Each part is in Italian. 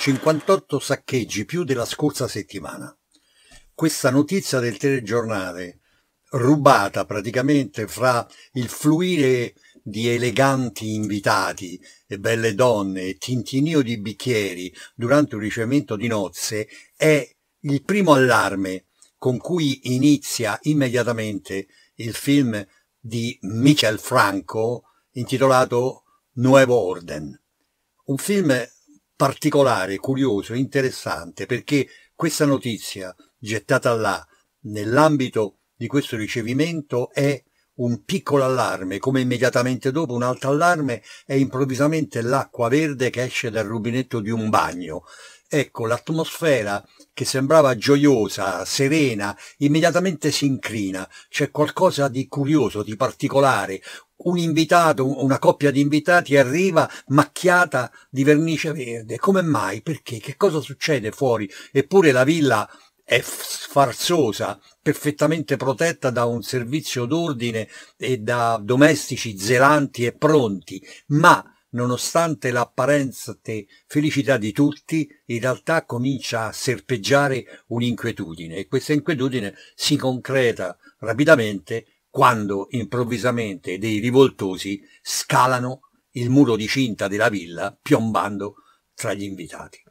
58 saccheggi, più della scorsa settimana. Questa notizia del telegiornale, rubata praticamente fra il fluire di eleganti invitati e belle donne e tintinio di bicchieri durante un ricevimento di nozze, è il primo allarme con cui inizia immediatamente il film di Michel Franco intitolato Nuevo Orden. Un film particolare, curioso, interessante, perché questa notizia gettata là nell'ambito di questo ricevimento è un piccolo allarme, come immediatamente dopo un altro allarme è improvvisamente l'acqua verde che esce dal rubinetto di un bagno. Ecco, l'atmosfera che sembrava gioiosa, serena, immediatamente si incrina. C'è qualcosa di curioso, di particolare. Un invitato, una coppia di invitati arriva macchiata di vernice verde. Come mai? Perché? Che cosa succede fuori? Eppure la villa è sfarzosa, perfettamente protetta da un servizio d'ordine e da domestici zelanti e pronti, ma nonostante l'apparente felicità di tutti, in realtà comincia a serpeggiare un'inquietudine, e questa inquietudine si concreta rapidamente quando improvvisamente dei rivoltosi scalano il muro di cinta della villa, piombando tra gli invitati.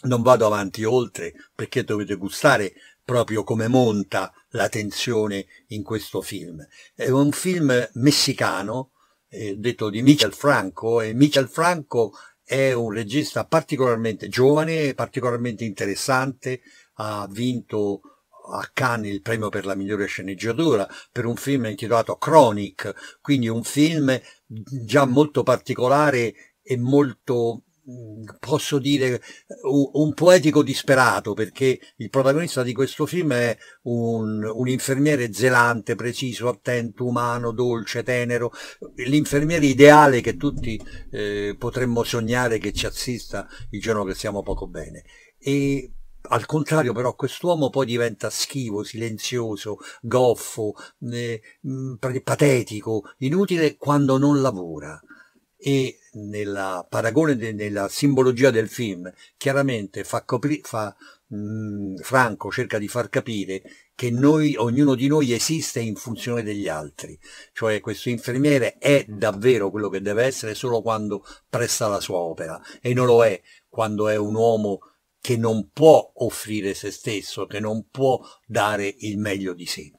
Non vado avanti oltre, perché dovete gustare proprio come monta la tensione in questo film. È un film messicano, detto di Michel Franco, e Michel Franco è un regista particolarmente giovane, particolarmente interessante, ha vinto a Cannes il premio per la migliore sceneggiatura per un film intitolato Chronic, quindi un film già molto particolare e molto, posso dire, un poetico disperato, perché il protagonista di questo film è un infermiere zelante, preciso, attento, umano, dolce, tenero, l'infermiere ideale che tutti potremmo sognare che ci assista il giorno che stiamo poco bene. E al contrario però quest'uomo poi diventa schivo, silenzioso, goffo, patetico, inutile quando non lavora. E nella paragone, nella simbologia del film, chiaramente Franco cerca di far capire che noi, ognuno di noi esiste in funzione degli altri, cioè questo infermiere è davvero quello che deve essere solo quando presta la sua opera, e non lo è quando è un uomo che non può offrire se stesso, che non può dare il meglio di sé.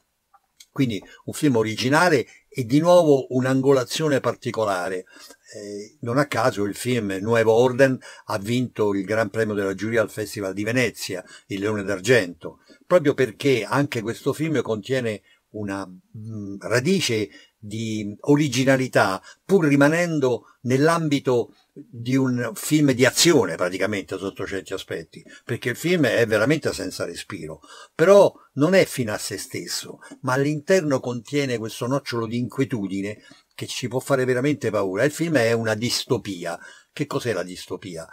Quindi un film originale e di nuovo un'angolazione particolare. Non a caso il film Nuevo Orden ha vinto il Gran Premio della giuria al Festival di Venezia, il Leone d'Argento, proprio perché anche questo film contiene una radice di originalità, pur rimanendo nell'ambito di un film di azione praticamente sotto certi aspetti, perché il film è veramente senza respiro, però non è fine a se stesso, ma all'interno contiene questo nocciolo di inquietudine che ci può fare veramente paura. Il film è una distopia. Che cos'è la distopia?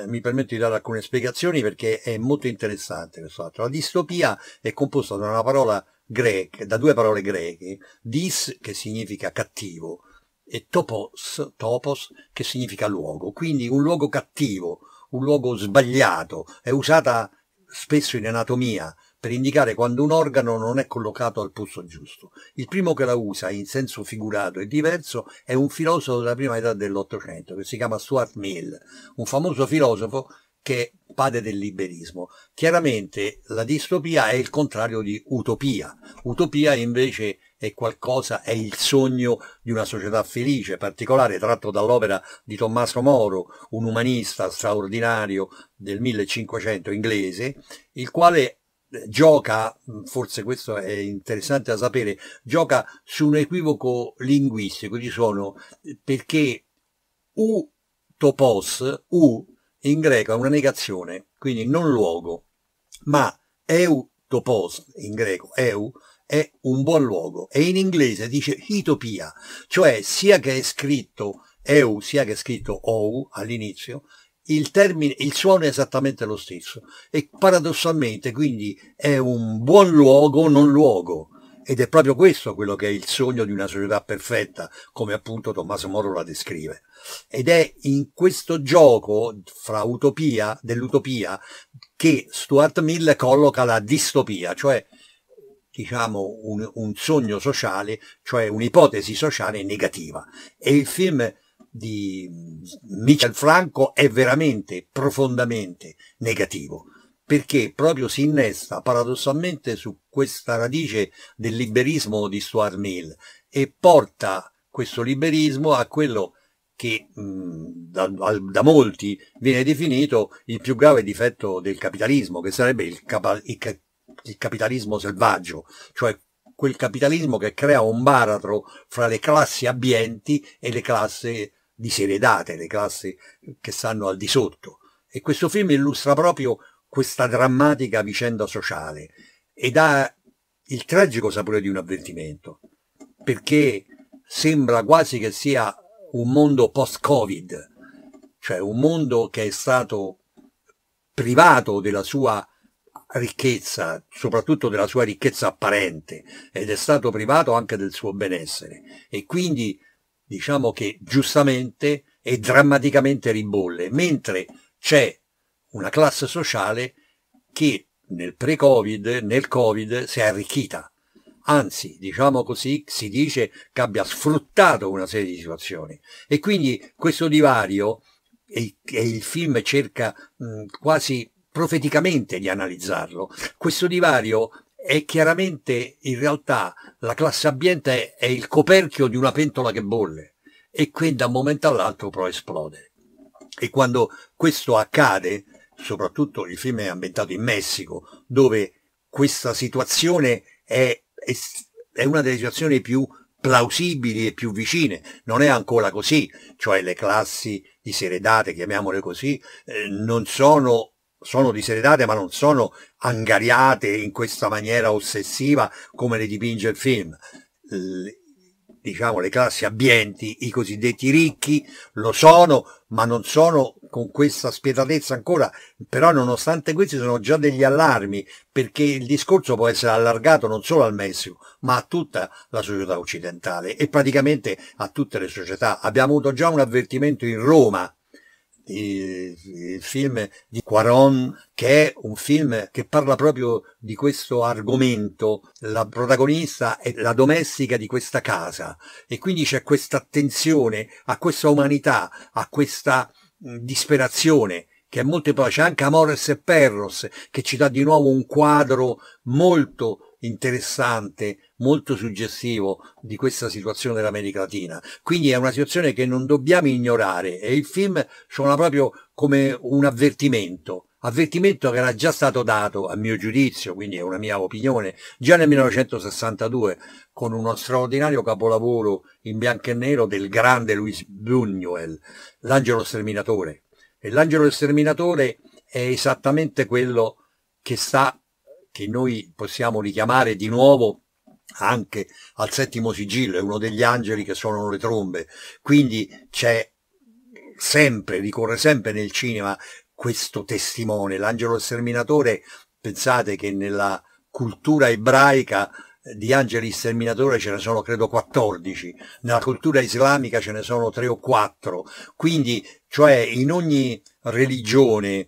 Mi permetto di dare alcune spiegazioni perché è molto interessante questo altro. La distopia è composta da una parola greca, da due parole greche, dis che significa cattivo e topos che significa luogo, quindi un luogo cattivo, un luogo sbagliato, è usata spesso in anatomia per indicare quando un organo non è collocato al posto giusto. Il primo che la usa in senso figurato e diverso è un filosofo della prima metà dell'Ottocento che si chiama Stuart Mill, un famoso filosofo che è padre del liberismo. Chiaramente la distopia è il contrario di utopia. Utopia invece è qualcosa, è il sogno di una società felice, particolare, tratto dall'opera di Tommaso Moro, un umanista straordinario del 1500 inglese, il quale gioca, forse questo è interessante da sapere, gioca su un equivoco linguistico, perché topos, in greco è una negazione, quindi non luogo, ma topos in greco, è un buon luogo, e in inglese dice utopia, cioè sia che è scritto sia che è scritto all'inizio, il suono è esattamente lo stesso, e paradossalmente quindi è un buon luogo non luogo, Ed è proprio questo quello che è il sogno di una società perfetta, come appunto Tommaso Moro la descrive. Ed è in questo gioco fra dell'utopia, che Stuart Mill colloca la distopia, cioè diciamo un sogno sociale, cioè un'ipotesi sociale negativa. E il film di Michel Franco è veramente profondamente negativo, perché proprio si innesta paradossalmente su questa radice del liberismo di Stuart Mill e porta questo liberismo a quello che da molti viene definito il più grave difetto del capitalismo, che sarebbe il capitalismo selvaggio, cioè quel capitalismo che crea un baratro fra le classi abbienti e le classi diseredate, le classi che stanno al di sotto. E questo film illustra proprio questa drammatica vicenda sociale ed ha il tragico sapore di un avvertimento, perché sembra quasi che sia un mondo post-Covid, cioè un mondo che è stato privato della sua ricchezza, soprattutto della sua ricchezza apparente, ed è stato privato anche del suo benessere, e quindi diciamo che giustamente e drammaticamente ribolle, mentre c'è una classe sociale che nel pre-Covid, nel Covid, si è arricchita. Anzi, diciamo così, si dice che abbia sfruttato una serie di situazioni. E quindi questo divario, e il film cerca quasi profeticamente di analizzarlo, questo divario è chiaramente, in realtà, la classe abbiente è il coperchio di una pentola che bolle e che da un momento all'altro può esplodere. E quando questo accade, soprattutto il film è ambientato in Messico, dove questa situazione è una delle situazioni più plausibili e più vicine, non è ancora così, cioè le classi diseredate, chiamiamole così, non sono diseredate, ma non sono angariate in questa maniera ossessiva come le dipinge il film. Diciamo le classi abbienti, i cosiddetti ricchi, lo sono, ma non sono con questa spietatezza ancora, però nonostante questi sono già degli allarmi, perché il discorso può essere allargato non solo al Messico, ma a tutta la società occidentale e praticamente a tutte le società. Abbiamo avuto già un avvertimento in Roma, il film di Cuarón, che è un film che parla proprio di questo argomento. La protagonista è la domestica di questa casa e quindi c'è questa attenzione a questa umanità, a questa disperazione che è molto. Poi c'è anche Amores e Perros che ci dà di nuovo un quadro molto interessante, molto suggestivo di questa situazione dell'America Latina. Quindi è una situazione che non dobbiamo ignorare e il film suona proprio come un avvertimento che era già stato dato, a mio giudizio, quindi è una mia opinione, già nel 1962 con uno straordinario capolavoro in bianco e nero del grande Luis Buñuel, L'angelo sterminatore. E l'angelo sterminatore è esattamente quello che noi possiamo richiamare di nuovo anche al settimo sigillo, è uno degli angeli che suonano le trombe, quindi ricorre sempre nel cinema questo testimone, l'angelo sterminatore. Pensate che nella cultura ebraica di angeli sterminatori ce ne sono credo 14, nella cultura islamica ce ne sono 3 o 4, quindi cioè in ogni religione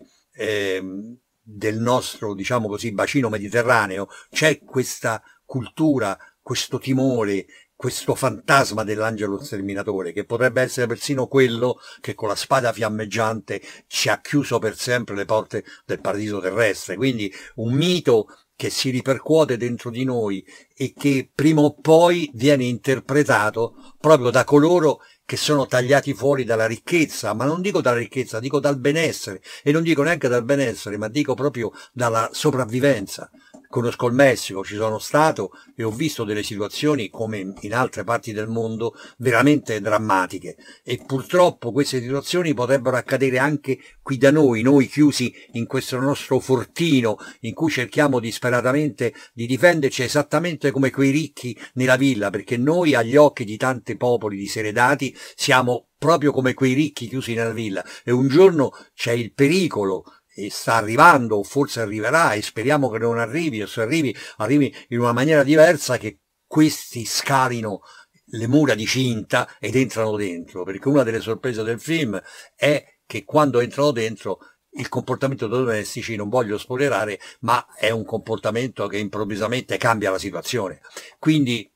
del nostro, diciamo così, bacino mediterraneo c'è questa cultura, questo timore, questo fantasma dell'angelo sterminatore, che potrebbe essere persino quello che con la spada fiammeggiante ci ha chiuso per sempre le porte del paradiso terrestre. Quindi un mito che si ripercuote dentro di noi e che prima o poi viene interpretato proprio da coloro che sono tagliati fuori dalla ricchezza, ma non dico dalla ricchezza, dico dal benessere, e non dico neanche dal benessere, ma dico proprio dalla sopravvivenza. Conosco il Messico, ci sono stato e ho visto delle situazioni come in altre parti del mondo veramente drammatiche e purtroppo queste situazioni potrebbero accadere anche qui da noi chiusi in questo nostro fortino in cui cerchiamo disperatamente di difenderci esattamente come quei ricchi nella villa, perché noi agli occhi di tanti popoli diseredati siamo proprio come quei ricchi chiusi nella villa e un giorno c'è il pericolo e sta arrivando o forse arriverà e speriamo che non arrivi o se arrivi in una maniera diversa che questi scalino le mura di cinta ed entrano dentro, perché una delle sorprese del film è che quando entrano dentro il comportamento dei domestici, non voglio spoilerare, ma è un comportamento che improvvisamente cambia la situazione, quindi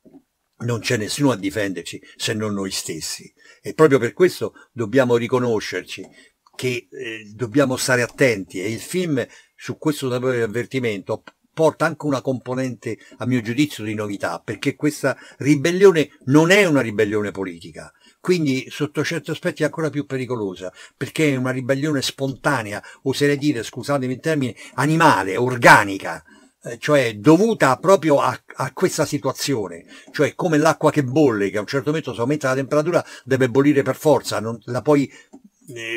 non c'è nessuno a difenderci se non noi stessi, e proprio per questo dobbiamo riconoscerci che dobbiamo stare attenti, e il film su questo sapore di avvertimento porta anche una componente, a mio giudizio, di novità, perché questa ribellione non è una ribellione politica, quindi sotto certi aspetti è ancora più pericolosa, perché è una ribellione spontanea, oserei dire, scusatemi il termine, animale, organica, cioè dovuta proprio a questa situazione, cioè come l'acqua che bolle, che a un certo momento se aumenta la temperatura deve bollire per forza, non la puoi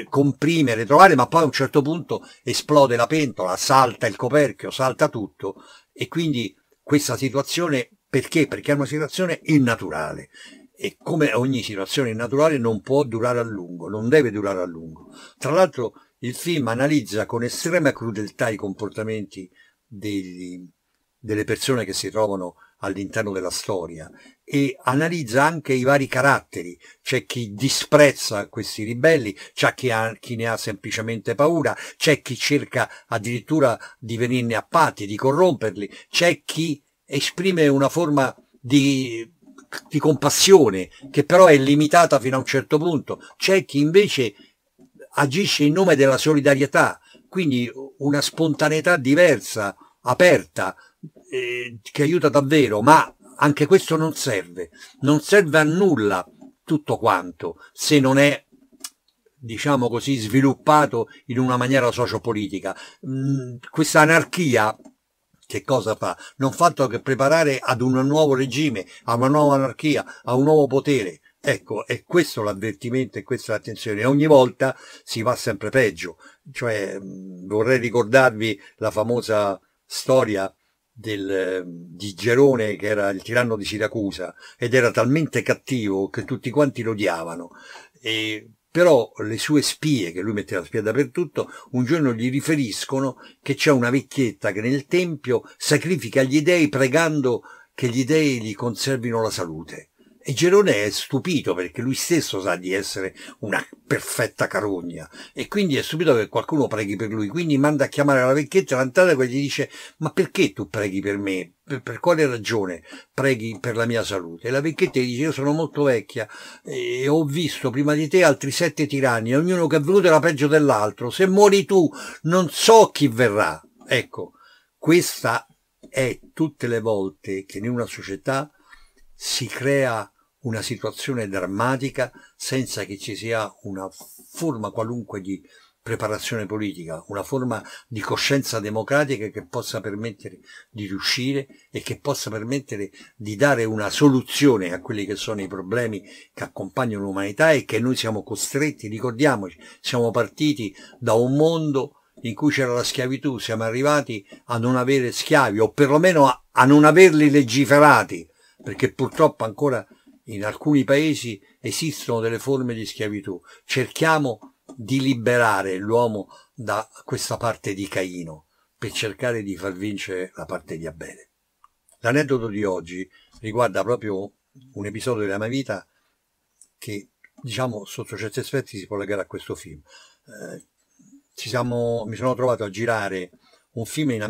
comprimere, trovare, ma poi a un certo punto esplode la pentola, salta il coperchio, salta tutto, e quindi questa situazione, perché? Perché è una situazione innaturale, e come ogni situazione innaturale non può durare a lungo, non deve durare a lungo. Tra l'altro il film analizza con estrema crudeltà i comportamenti delle persone che si trovano all'interno della storia, e analizza anche i vari caratteri. C'è chi disprezza questi ribelli, c'è chi ne ha semplicemente paura, c'è chi cerca addirittura di venirne a patti, di corromperli, c'è chi esprime una forma di compassione che però è limitata fino a un certo punto, c'è chi invece agisce in nome della solidarietà, quindi una spontaneità diversa, aperta, che aiuta davvero, ma anche questo non serve a nulla tutto quanto, se non è, diciamo così, sviluppato in una maniera sociopolitica. Questa anarchia che cosa fa? Non fa altro che preparare ad un nuovo regime, a una nuova anarchia, a un nuovo potere. Ecco, è questo l'avvertimento e questa l'attenzione. E ogni volta si va sempre peggio. Cioè, vorrei ricordarvi la famosa storia di Gerone, che era il tiranno di Siracusa, ed era talmente cattivo che tutti quanti lo odiavano. Però le sue spie, che lui metteva spie dappertutto, un giorno gli riferiscono che c'è una vecchietta che nel tempio sacrifica gli dei pregando che gli dei gli conservino la salute. E Gerone è stupito, perché lui stesso sa di essere una perfetta carogna, e quindi è stupito che qualcuno preghi per lui, quindi manda a chiamare la vecchietta, l'antagono, e gli dice: ma perché tu preghi per me? Per quale ragione preghi per la mia salute? E la vecchietta gli dice: io sono molto vecchia e ho visto prima di te altri 7 tiranni, e ognuno che è venuto era peggio dell'altro, se muori tu non so chi verrà. Ecco, questa è tutte le volte che in una società si crea una situazione drammatica senza che ci sia una forma qualunque di preparazione politica, una forma di coscienza democratica che possa permettere di riuscire e che possa permettere di dare una soluzione a quelli che sono i problemi che accompagnano l'umanità e che noi siamo costretti. Ricordiamoci, siamo partiti da un mondo in cui c'era la schiavitù, siamo arrivati a non avere schiavi, o perlomeno a non averli legiferati, perché purtroppo ancora in alcuni paesi esistono delle forme di schiavitù. Cerchiamo di liberare l'uomo da questa parte di Caino per cercare di far vincere la parte di Abele. L'aneddoto di oggi riguarda proprio un episodio della mia vita che, diciamo, sotto certi aspetti si può legare a questo film. Mi sono trovato a girare un film in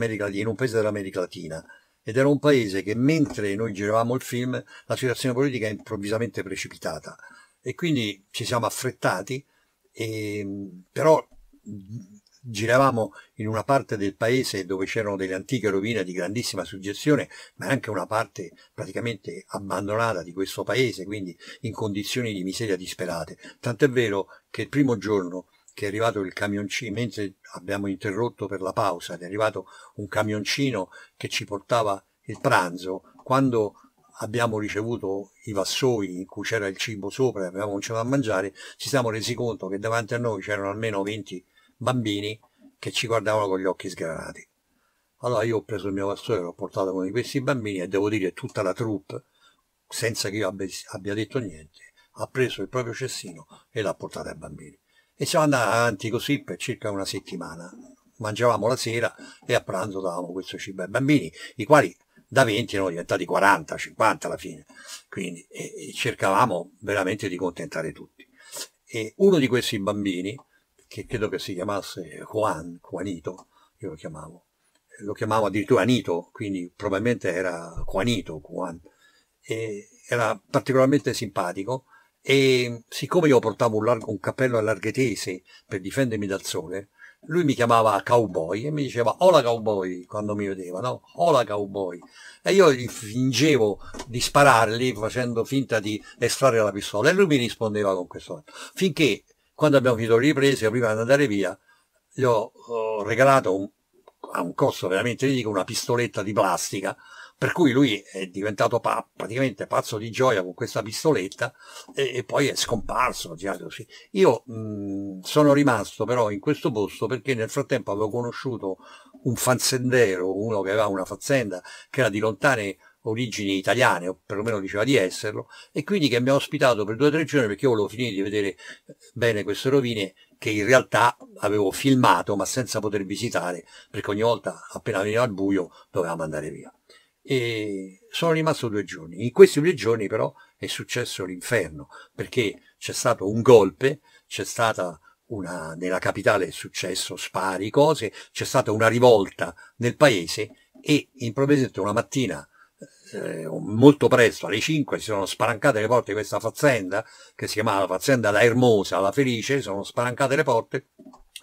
un paese dell'America Latina, ed era un paese che, mentre noi giravamo il film, la situazione politica è improvvisamente precipitata, e quindi ci siamo affrettati, però giravamo in una parte del paese dove c'erano delle antiche rovine di grandissima suggestione, ma anche una parte praticamente abbandonata di questo paese, quindi in condizioni di miseria disperate. Tant'è vero che il primo giorno che è arrivato il camioncino, mentre abbiamo interrotto per la pausa, è arrivato un camioncino che ci portava il pranzo, quando abbiamo ricevuto i vassoi in cui c'era il cibo sopra e avevamo cominciato a mangiare, ci siamo resi conto che davanti a noi c'erano almeno 20 bambini che ci guardavano con gli occhi sgranati. Allora io ho preso il mio vassoi e l'ho portato con questi bambini, e devo dire tutta la troupe, senza che io abbia detto niente, ha preso il proprio cestino e l'ha portato ai bambini. E siamo andati avanti così per circa una settimana. Mangiavamo la sera e a pranzo davamo questo cibo ai bambini, i quali da 20 erano diventati 40, 50 alla fine, quindi e cercavamo veramente di contentare tutti. E uno di questi bambini, che credo che si chiamasse Juanito, io lo chiamavo addirittura Anito, quindi probabilmente era Juan, e era particolarmente simpatico, e siccome io portavo un cappello a larghe tese per difendermi dal sole, lui mi chiamava cowboy e mi diceva hola cowboy quando mi vedeva, no? Hola cowboy. E io gli fingevo di sparargli facendo finta di estrarre la pistola e lui mi rispondeva con questo. Finché quando abbiamo finito le riprese, prima di andare via, gli ho regalato a un costo veramente ridicolo una pistoletta di plastica, per cui lui è diventato praticamente pazzo di gioia con questa pistoletta e poi è scomparso. Così. Io sono rimasto però in questo posto perché nel frattempo avevo conosciuto un fazzendero, uno che aveva una fazzenda che era di lontane origini italiane, o perlomeno diceva di esserlo, e quindi che mi ha ospitato per 2 o 3 giorni perché io volevo finire di vedere bene queste rovine che in realtà avevo filmato ma senza poter visitare, perché ogni volta appena veniva al buio dovevamo andare via. E sono rimasto 2 giorni. In questi 2 giorni però è successo l'inferno, perché c'è stato un golpe, c'è stata nella capitale è successo spari, cose, c'è stata una rivolta nel paese e improvvisamente una mattina molto presto, alle 5, si sono spalancate le porte di questa fazzenda, che si chiamava Fazzenda La Ermosa, La Felice, sono spalancate le porte,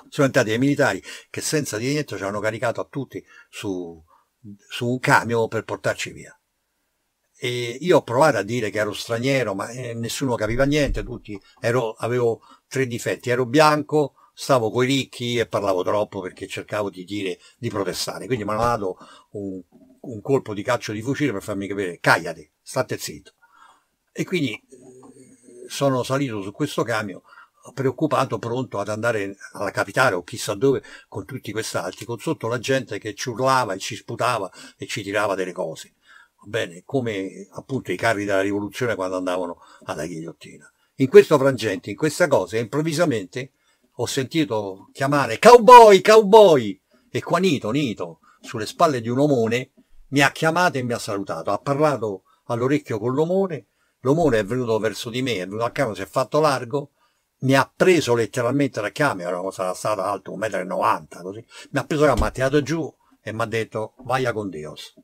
sono entrati dei militari che senza dire niente ci hanno caricato a tutti su un camion per portarci via. E io ho provato a dire che ero straniero, ma nessuno capiva niente, avevo 3 difetti, ero bianco, stavo coi ricchi e parlavo troppo perché cercavo di protestare, quindi mi hanno dato un colpo di calcio di fucile per farmi capire, cagliati, state zitto. E quindi sono salito su questo camion preoccupato, pronto ad andare alla capitale o chissà dove con tutti quest'altri, con sotto la gente che ci urlava e ci sputava e ci tirava delle cose. Bene, come appunto i carri della rivoluzione quando andavano alla ghigliottina. In questo frangente, in questa cosa, improvvisamente ho sentito chiamare cowboy, cowboy, e qua Nito, sulle spalle di un omone, mi ha chiamato e mi ha salutato, ha parlato all'orecchio con l'omone è venuto verso di me, è venuto a camion, si è fatto largo, mi ha preso letteralmente da camion, sarà stato alto 1,90 m, così, mi ha preso, mi ha tirato giù e mi ha detto vaya con Dios.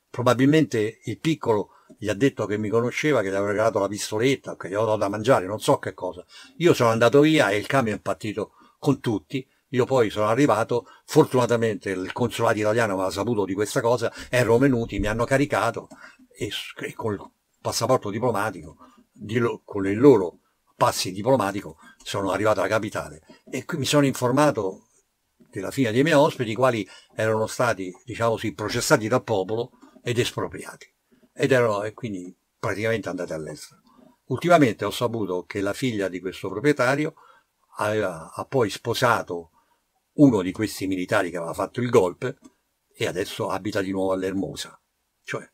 Probabilmente il piccolo gli ha detto che mi conosceva, che gli aveva regalato la pistoletta, che gli aveva dato da mangiare, non so che cosa. Io sono andato via e il camion è partito con tutti. Io poi sono arrivato, fortunatamente il consolato italiano aveva saputo di questa cosa, erano venuti, mi hanno caricato e col passaporto diplomatico, con il loro passi diplomatico, sono arrivato alla capitale e qui mi sono informato della fine dei miei ospiti, i quali erano stati, diciamo così, processati dal popolo ed espropriati, e quindi praticamente andati all'estero. Ultimamente ho saputo che la figlia di questo proprietario ha poi sposato uno di questi militari che aveva fatto il golpe e adesso abita di nuovo all'Ermosa. Cioè,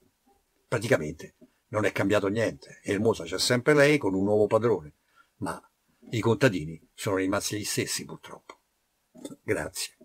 praticamente non è cambiato niente. Ermosa c'è sempre lei con un nuovo padrone, ma i contadini sono rimasti gli stessi purtroppo. Grazie.